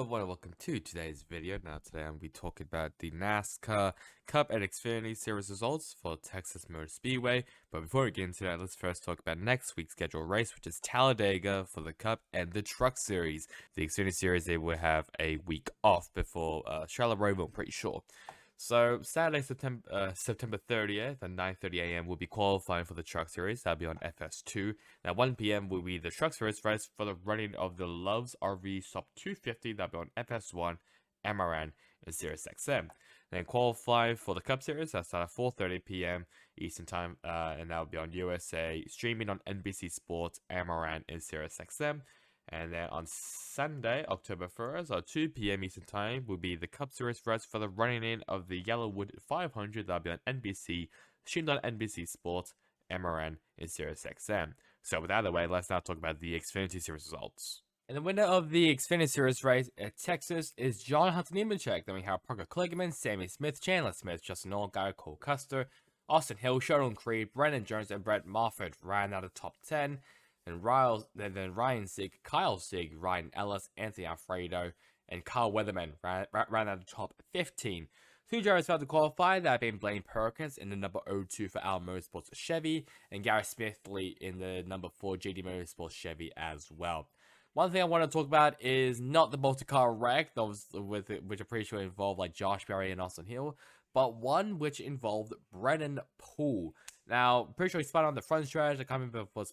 Hello everyone and welcome to today's video. Now today I'm going to be talking about the NASCAR Cup and Xfinity Series results for Texas Motor Speedway. But before we get into that, let's first talk about next week's scheduled race, which is Talladega for the Cup and the Truck Series. The Xfinity Series, they will have a week off before Charlotte Roval, I'm pretty sure. So Saturday, September 30th at 9:30 a.m. will be qualifying for the Truck Series. That'll be on FS2. Now 1 p.m. will be the Truck Series race for the running of the Love's RV Sub 250. That'll be on FS1, MRN, and Sirius XM. Then qualifying for the Cup Series. That's at 4:30 p.m. Eastern Time, and that will be on USA, streaming on NBC Sports, MRN, and Sirius XM. And then on Sunday, October 1st, at 2 p.m. Eastern Time, will be the Cup Series race for the running in of the Yellowwood 500. That'll be on NBC, streamed on NBC Sports, MRN, and Sirius XM. So with that out of the way, let's now talk about the Xfinity Series results. And the winner of the Xfinity Series race at Texas is John Hunter Nemechek. Then we have Parker Kligerman, Sammy Smith, Chandler Smith, Justin Allgaier, Cole Custer, Austin Hill, Sheldon Creed, Brendan Jones, and Brett Moffitt ran out of the top 10. And Ryan Sieg, Kyle Sieg, Ryan Ellis, Anthony Alfredo, and Kyle Weatherman ran out of the top 15. Two drivers failed to qualify, that being Blaine Perkins in the number 02 for Al Motorsports Chevy, and Gary Smithley in the number 4 JD Motorsports Chevy as well. One thing I want to talk about is not the multi-car wreck, which I'm pretty sure involved like Josh Berry and Austin Hill, but one which involved Brennan Poole. Now, pretty sure he spun on the front stretch. I can't remember if it was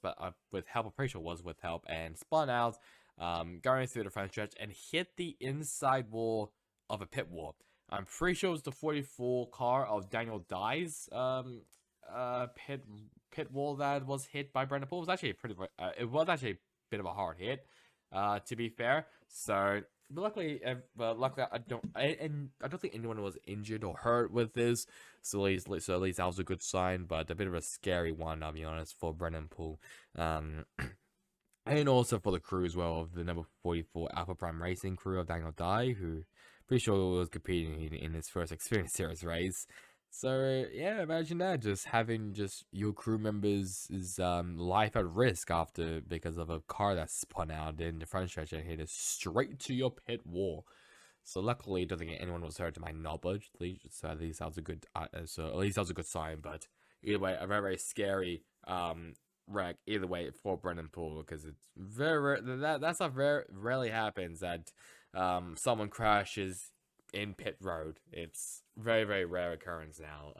with help. I'm pretty sure it was with help. And spun out, going through the front stretch and hit the inside wall of a pit wall. I'm pretty sure it was the 44 car of Daniel Dye's pit wall that was hit by Brendan Poole. It was actually a bit of a hard hit, to be fair. So but luckily, I don't think anyone was injured or hurt with this. So at least that was a good sign, but a bit of a scary one, I'll be honest, for Brennan Poole. And also for the crew as well, of the number 44 Alpha Prime Racing crew of Daniel Dye, who pretty sure was competing in his first Xfinity Series race. So yeah, imagine that, just having your crew members' life at risk because of a car that spun out in the front stretch and hit it straight to your pit wall. So luckily, I don't think anyone was hurt to my knowledge. So at least that was a good sign. But either way, a very, very scary wreck. Either way for Brendan Poole, because it's that stuff rarely happens, that someone crashes in pit road. It's very, very rare occurrence now.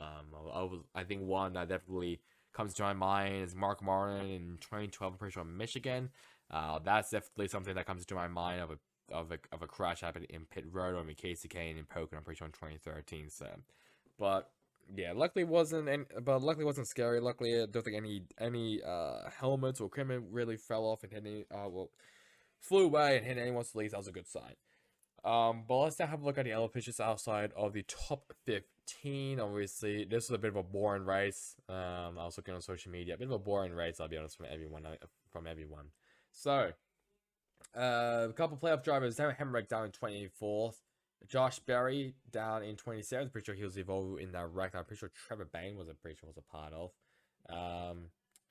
I think one that definitely comes to my mind is Mark Martin in 2012. I'm pretty sure in Michigan. That's definitely something that comes to my mind of a crash happened in pit road, or Casey Kane in Pocono. I'm pretty sure in 2013. So, but yeah, luckily it wasn't scary. Luckily, I don't think any helmets or equipment really fell off and hit flew away and hit anyone's legs. That was a good sign. But let's now have a look at the other pitches outside of the top 15. Obviously, this was a bit of a boring race. I was looking on social media, a bit of a boring race, I'll be honest, from everyone. So, a couple playoff drivers, Darren Hemrick down in 24th, Josh Berry down in 27th. Pretty sure he was involved in that wreck. I'm pretty sure Trevor Bain was a part of.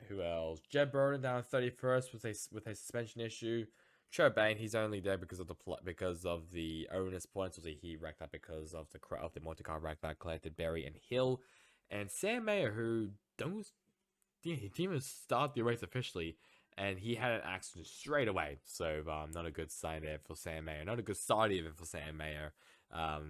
Who else? Jed Burton down 31st with a suspension issue. Trevor Bain, he's only there because of the owner's points. He wrecked that because of the multi-car wreck that collected Berry and Hill, and Sam Mayer, who he didn't even start the race officially, and he had an accident straight away. So not a good sign there for Sam Mayer. Not a good start even for Sam Mayer.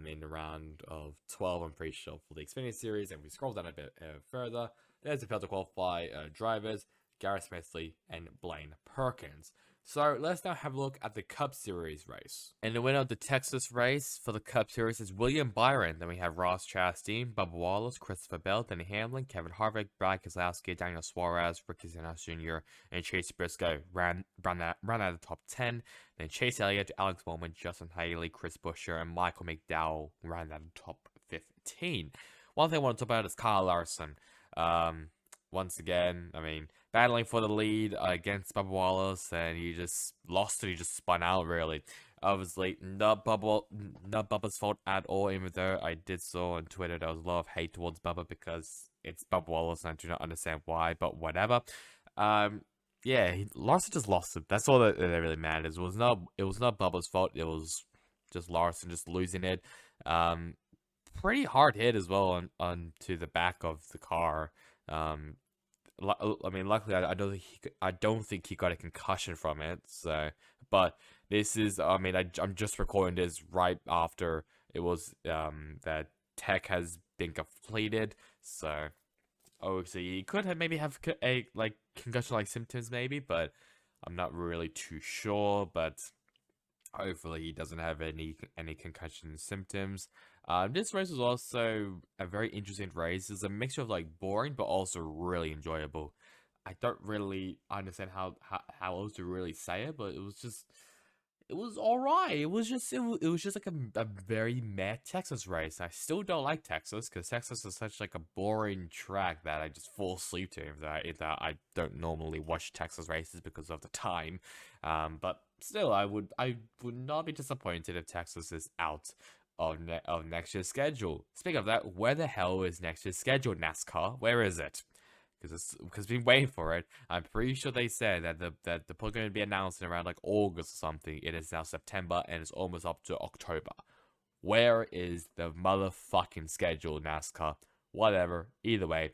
In the round of 12, I'm pretty sure, for the Xfinity Series, and we scroll down a bit further. There's the failed to qualify drivers, Garrett Smithley and Blaine Perkins. So let's now have a look at the Cup Series race. And the winner of the Texas race for the Cup Series is William Byron. Then we have Ross Chastain, Bubba Wallace, Christopher Bell, Denny Hamlin, Kevin Harvick, Brad Keselowski, Daniel Suarez, Ricky Stenhouse Jr., and Chase Briscoe ran out of the top 10. Then Chase Elliott, Alex Bowman, Justin Haley, Chris Buescher, and Michael McDowell ran out of the top 15. One thing I want to talk about is Kyle Larson. Once again, battling for the lead against Bubba Wallace, and he just lost it. He just spun out, really. Obviously, not Bubba's fault at all, even though I did saw on Twitter there was a lot of hate towards Bubba because it's Bubba Wallace, and I do not understand why, but whatever. Yeah, Larson just lost it. That's all that really matters. It was not Bubba's fault. It was just Larson just losing it. Um, Pretty hard hit as well on to the back of the car. Um, I mean, luckily, I don't think he got a concussion from it. So, but this is, I mean, I'm just recording this right after it was that tech has been completed. So, obviously, he could have maybe have a like concussion like symptoms maybe, but I'm not really too sure. But hopefully, he doesn't have any concussion symptoms. This race was also a very interesting race. It's a mixture of like boring but also really enjoyable. I don't really understand how else to really say it, but it was all right. It was just like a very meh Texas race. I still don't like Texas because Texas is such like a boring track that I just fall asleep to. That I don't normally watch Texas races because of the time. But still, I would not be disappointed if Texas is out of next year's schedule. Speaking of that, where the hell is next year's schedule, NASCAR? Where is it? Because we've been waiting for it. I'm pretty sure they said that the plug going to be announced in around like August or something. It is now September and it's almost up to October. Where is the motherfucking schedule, NASCAR? Whatever. Either way,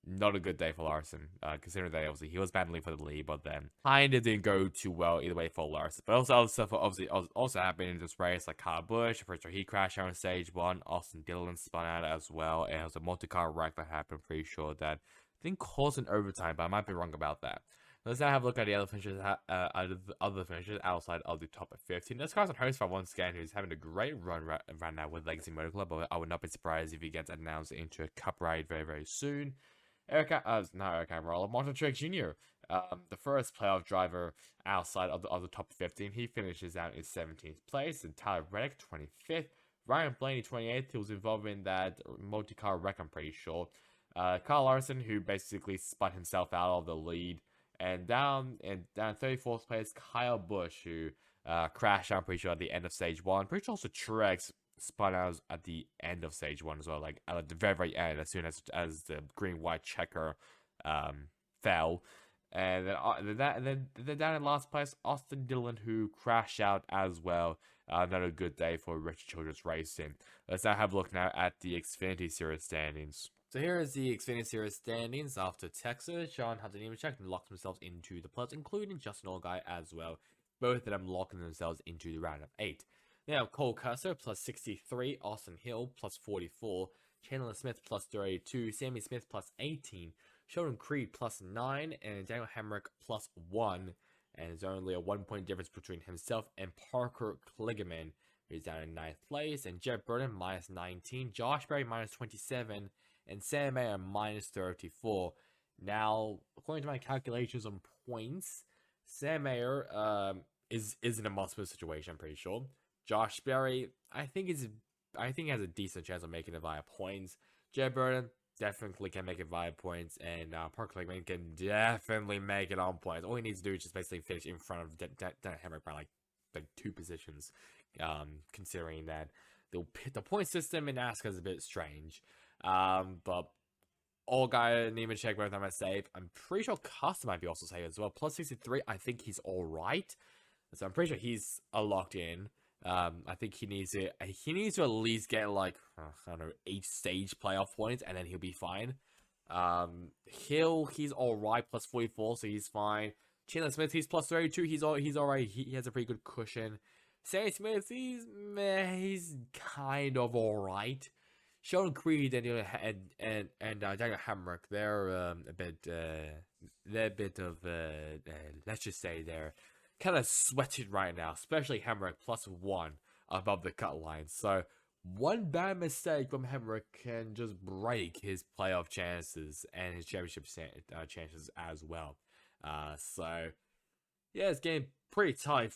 not a good day for Larson. Considering that obviously he was battling for the lead, but then kind of didn't go too well either way for Larson. But also other stuff obviously also happened in this race, like Kyle Busch. I'm pretty sure he crashed out on stage one. Austin Dillon spun out as well. And it was a multi-car wreck that happened. Pretty sure that I think caused an overtime, but I might be wrong about that. Let's now have a look at the other finishes outside of the top 15. There's Carson Hocevar once again, who's having a great run right now with Legacy Motor Club. But I would not be surprised if he gets announced into a cup ride very, very soon. Not Eric Almirola, Martin Truex Jr., the first playoff driver outside of the top 15. He finishes out in 17th place, and Tyler Reddick 25th. Ryan Blaney 28th. He was involved in that multi-car wreck, I'm pretty sure. Kyle Larson, who basically spun himself out of the lead, and down 34th place, Kyle Busch, who crashed out, I'm pretty sure, at the end of stage one. Pretty sure also Truex spun out at the end of stage one as well, like at the very, very end, as soon as the green white checker fell. And then down in last place, Austin Dillon, who crashed out as well. Not a good day for Richard Childress Racing. Let's now have a look now at the Xfinity Series standings. So here is the Xfinity Series standings after Texas. Sean Hunter Nemechek locked themselves into the plus, including Justin Allgaier as well. Both of them locking themselves into the round of 8. Now, Cole Custer plus 63, Austin Hill plus 44, Chandler Smith plus 32, Sammy Smith plus 18, Sheldon Creed plus 9, and Daniel Hemrick plus 1. And there's only a 1-point difference between himself and Parker Kligerman, who's down in 9th place, and Jeb Burton minus 19, Josh Berry minus 27, and Sam Mayer minus 34. Now, according to my calculations on points, Sam Mayer is in a must-win situation, I'm pretty sure. Josh Berry, I think has a decent chance of making it via points. Jeb Burton definitely can make it via points, and Parker Kligerman can definitely make it on points. All he needs to do is just basically finish in front of Dan Hemrick by like 2 positions. Considering that the point system in NASCAR is a bit strange. But Allgaier and Nemechek both of them are safe. I'm pretty sure Custer might be also safe as well. Plus 63, I think he's alright. So I'm pretty sure he's locked in. I think he needs to at least get like I don't know 8 stage playoff points, and then he'll be fine. He's alright, plus 44, so he's fine. Chandler Smith, he's plus 32, he's alright. He has a pretty good cushion. Sammy Smith, he's kind of alright. Sheldon Creed and Daniel Hemrick, they're a bit of let's just say they're kind of sweated right now, especially Hemrick plus 1 above the cut line. So one bad mistake from Hemrick can just break his playoff chances and his championship chances as well. So yeah, it's getting pretty tight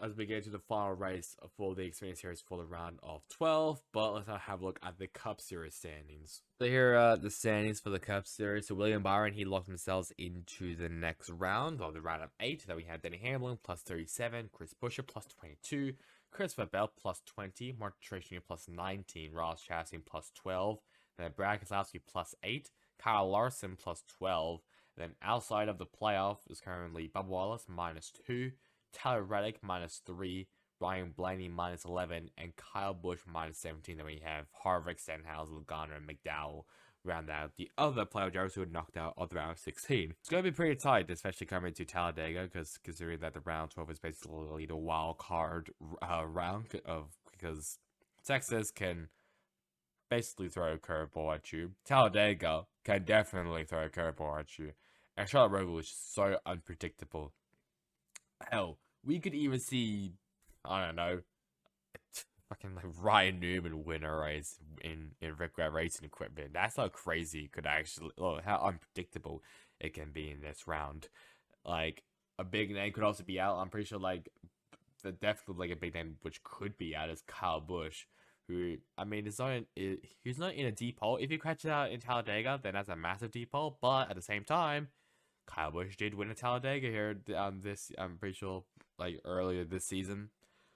as we get to the final race for the Xfinity Series for the round of 12. But let's now have a look at the Cup Series standings. So here are the standings for the Cup Series. So William Byron, he locked themselves into the next round, or the round of 8. Then we have Denny Hamlin plus 37, Chris Buescher plus 22, Christopher Bell plus 20, Martin Truex Jr. plus 19, Ross Chastain plus 12, then Brad Keselowski plus 8, Kyle Larson plus 12. Then outside of the playoff is currently Bubba Wallace minus 2, Tyler Reddick minus 3, Ryan Blaney -11, and Kyle Busch -17. Then we have Harvick, Stenhouse, Logano, and McDowell round out the other playoff drivers who had knocked out of the round 16. It's going to be pretty tight, especially coming to Talladega, because considering that the round 12 is basically the wild card round because Texas can basically throw a curveball at you. Talladega can definitely throw a curveball at you. And Charlotte Roval is just so unpredictable. Hell, we could even see, I don't know, fucking like Ryan Newman win a race in regular racing equipment. That's how crazy it could actually, how unpredictable it can be in this round. Like, a big name could also be out. I'm pretty sure, like, definitely like a big name which could be out is Kyle Busch, who, I mean, he's not in a deep hole. If you catch it out in Talladega, then that's a massive deep hole. But at the same time, Kyle Busch did win a Talladega here I'm pretty sure, like, earlier this season.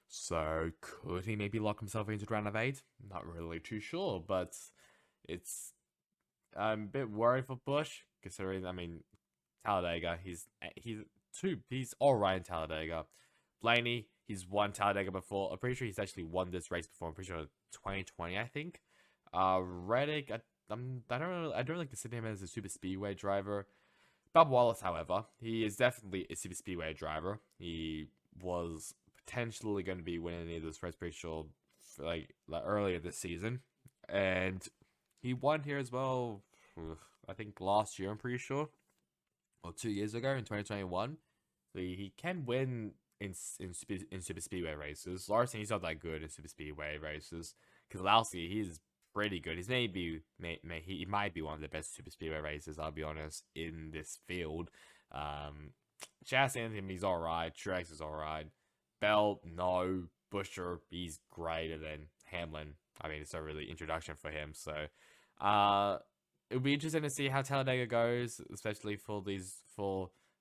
So could he maybe lock himself into round of 8? Not really too sure, but I'm a bit worried for Busch, considering, I mean, Talladega, he's alright in Talladega. Blaney, he's won Talladega before. I'm pretty sure he's actually won this race before. I'm pretty sure 2020, I think. Reddick, I don't like to consider him as a super speedway driver. Bob Wallace, however, he is definitely a super speedway driver. He was potentially going to be winning this race, pretty sure, like earlier this season, and he won here as well. I think last year, I'm pretty sure, or 2 years ago in 2021. So he can win in super speedway races. Larson, he's not that good in super speedway races. Keselowski, he's pretty good. He's he might be one of the best super speedway racers, I'll be honest, in this field. Chas Anthony, he's alright. Truex is alright. Bell, no. Buescher, he's greater than Hamlin. I mean, it's not really introduction for him. So, it'll be interesting to see how Talladega goes, especially for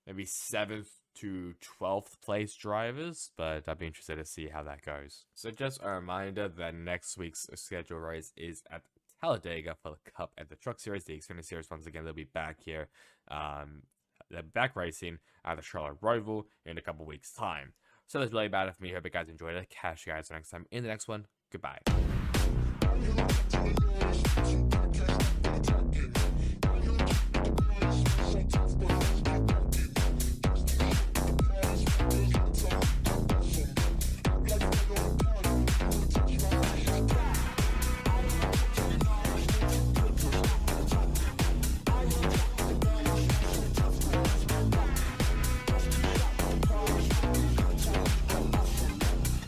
maybe 7th to 12th place drivers, but I'd be interested to see how that goes. So just a reminder that next week's schedule race is at Talladega for the Cup and the Truck Series. The Xfinity Series, once again, they'll be back here. They're back racing at the Charlotte Roval in a couple weeks' time. So that's really about it for me. Hope you guys enjoyed it. Catch you guys next time in the next one. Goodbye.